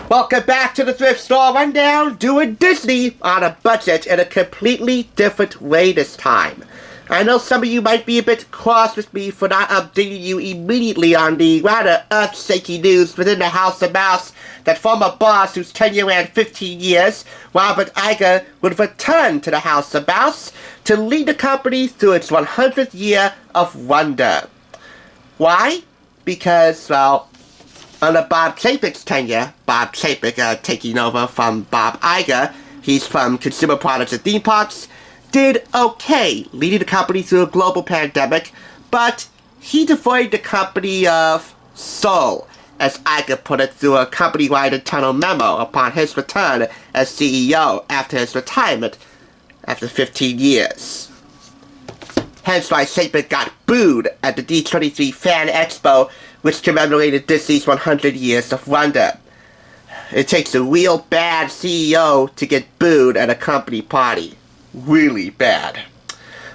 Welcome back to the Thrift Store Rundown, doing Disney on a budget in a completely different way this time. I know some of you might be a bit cross with me for not updating you immediately on the rather earth-shaking news within the House of Mouse that former boss whose tenure ran 15 years, Robert Iger, would return to the House of Mouse to lead the company through its 100th year of wonder. Why? Because, well, under Bob Chapek's tenure, Bob Chapek taking over from Bob Iger, he's from Consumer Products and Theme Parks, did okay leading the company through a global pandemic, but he devoid the company of soul, as Iger put it through a company-wide internal memo upon his return as CEO after his retirement after 15 years. Hence why Chapek got booed at the D23 Fan Expo, which commemorated Disney's 100 years of wonder. It takes a real bad CEO to get booed at a company party. Really bad.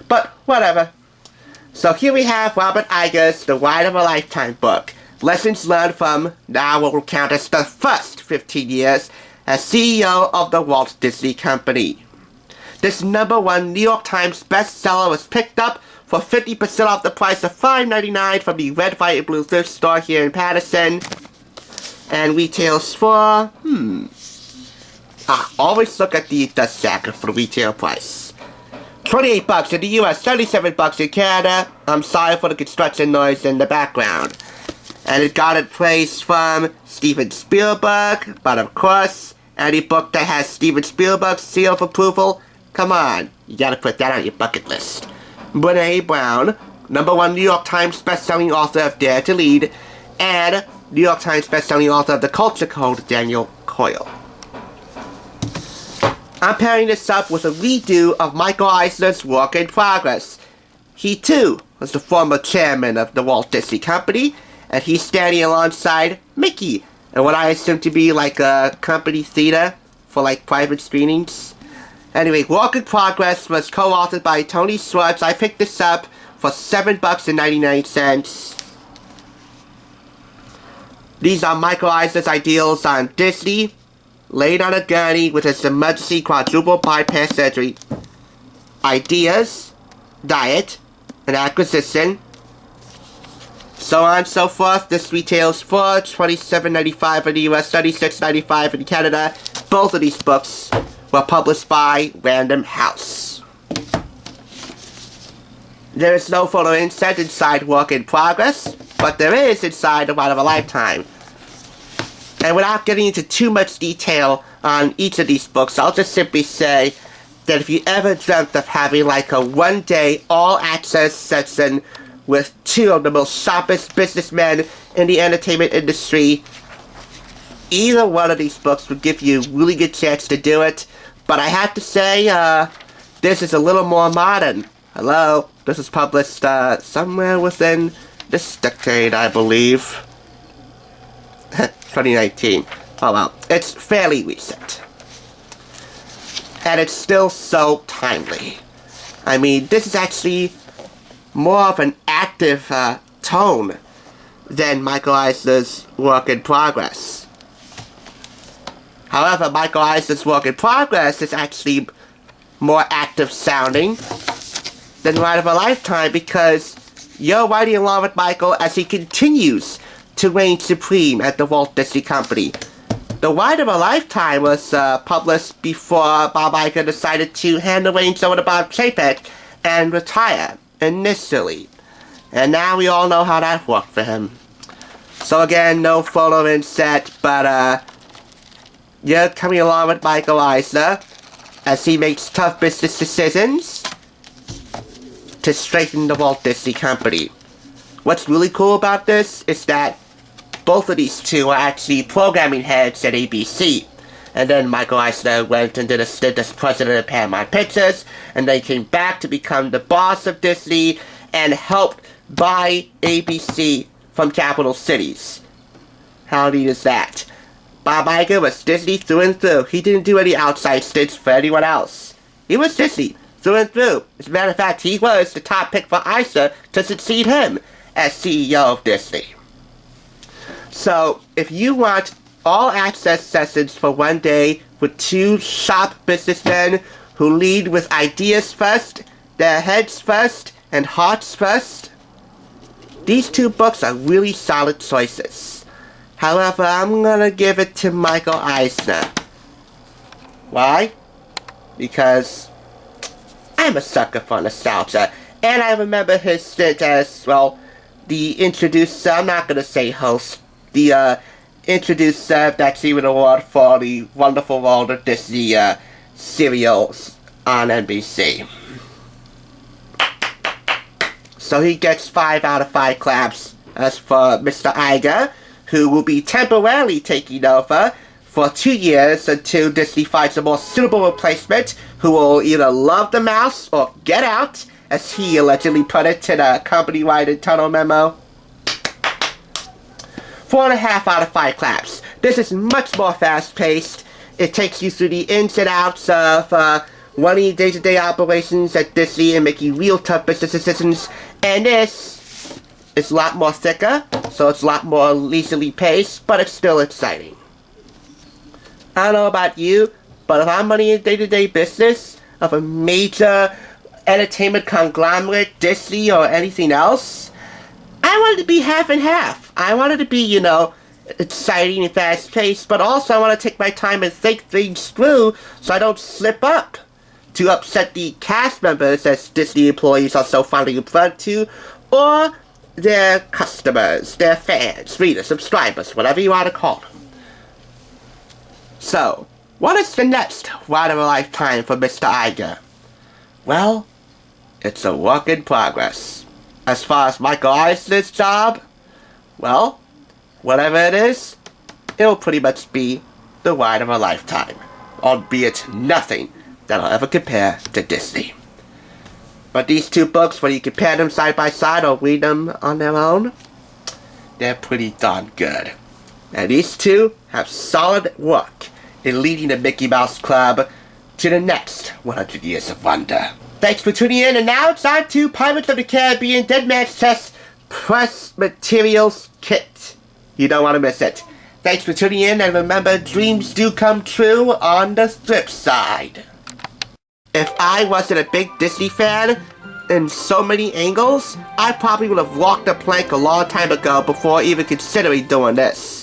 But whatever. So here we have Robert Iger's The Ride of a Lifetime book. Lessons learned from now what will count as the first 15 years as CEO of the Walt Disney Company. This #1 New York Times bestseller was picked up for 50% off the price of $5.99 from the Red, White, and Blue thrift store here in Patterson. And retails for, always look at the stacker for the retail price. $28 in the US, $37 in Canada. I'm sorry for the construction noise in the background. And it got its praise from Steven Spielberg, but of course, any book that has Steven Spielberg's seal of approval, come on, you gotta put that on your bucket list. Brené Brown, #1 New York Times bestselling author of Dare to Lead, and New York Times bestselling author of The Culture Code, Daniel Coyle. I'm pairing this up with a redo of Michael Eisner's Work in Progress. He too was the former chairman of the Walt Disney Company, and he's standing alongside Mickey, and what I assume to be like a company theater for like private screenings. Anyway, Work in Progress was co-authored by Tony Schwartz. I picked this up for $7.99. These are Michael Eisner's ideals on Disney, laid on a gurney with his emergency quadruple bypass surgery. Ideas, diet, and acquisition, so on and so forth. This retails for $27.95 in the US, $36.95 in Canada. Both of these books were published by Random House. There is no photo insert inside Work in Progress, but there is inside The Ride of a Lifetime. And without getting into too much detail on each of these books, I'll just simply say that if you ever dreamt of having like a one-day all-access section with two of the most sharpest businessmen in the entertainment industry, either one of these books would give you a really good chance to do it. But I have to say, this is a little more modern. Hello? This was published somewhere within this decade, I believe. 2019. Oh well, it's fairly recent. And it's still so timely. I mean, this is actually more of an active tone than Michael Eisner's Work in Progress. However, Michael Eisner's Work in Progress is actually more active sounding than Ride of a Lifetime, because you're riding along with Michael as he continues to reign supreme at the Walt Disney Company. The Ride of a Lifetime was published before Bob Iger decided to hand the reins over to Bob Chapek and retire initially. And now we all know how that worked for him. So again, no photo inset, but you're coming along with Michael Eisner as he makes tough business decisions to strengthen the Walt Disney Company. What's really cool about this is that both of these two are actually programming heads at ABC. And then Michael Eisner went and did a stint as president of Paramount Pictures, and then came back to become the boss of Disney and helped buy ABC from Capital Cities. How neat is that? Bob Iger was Disney through and through. He didn't do any outside stints for anyone else. He was Disney through and through. As a matter of fact, he was the top pick for Eisner to succeed him as CEO of Disney. So, if you want all-access sessions for one day with two sharp businessmen who lead with ideas first, their heads first, and hearts first. These two books are really solid choices. However, I'm gonna give it to Michael Eisner. Why? Because I'm a sucker for nostalgia, and I remember his stint as, well, the introducer, I'm not gonna say host, the introducer that's even award for the wonderful world of Disney serials on NBC. So he gets 5 out of 5 claps. As for Mr. Iger, who will be temporarily taking over for 2 years until Disney finds a more suitable replacement who will either love the mouse or get out, as he allegedly put it in a company-wide internal memo. 4.5 out of 5 claps. This is much more fast-paced. It takes you through the ins and outs of running day-to-day operations at Disney and making real tough business decisions. And this is a lot more thicker, so it's a lot more leisurely paced, but it's still exciting. I don't know about you, but if I'm running a day-to-day business of a major entertainment conglomerate, Disney or anything else, I want it to be half and half. I want it to be, exciting and fast-paced, but also I want to take my time and think things through so I don't slip up to upset the cast members, as Disney employees are so fondly referred to, or their customers, their fans, readers, subscribers, whatever you want to call them. So, what is the next ride of a lifetime for Mr. Iger? Well, it's a work in progress. As far as Michael Eisner's job, well, whatever it is, it'll pretty much be the ride of a lifetime, albeit nothing that'll ever compare to Disney. But these two books, when you compare them side by side or read them on their own, they're pretty darn good. And these two have solid work in leading the Mickey Mouse Club to the next 100 Years of Wonder. Thanks for tuning in, and now it's on to Pirates of the Caribbean Dead Man's Chest Press Materials Kit. You don't want to miss it. Thanks for tuning in, and remember, dreams do come true on the flip side. If I wasn't a big Disney fan in so many angles, I probably would have walked the plank a long time ago before even considering doing this.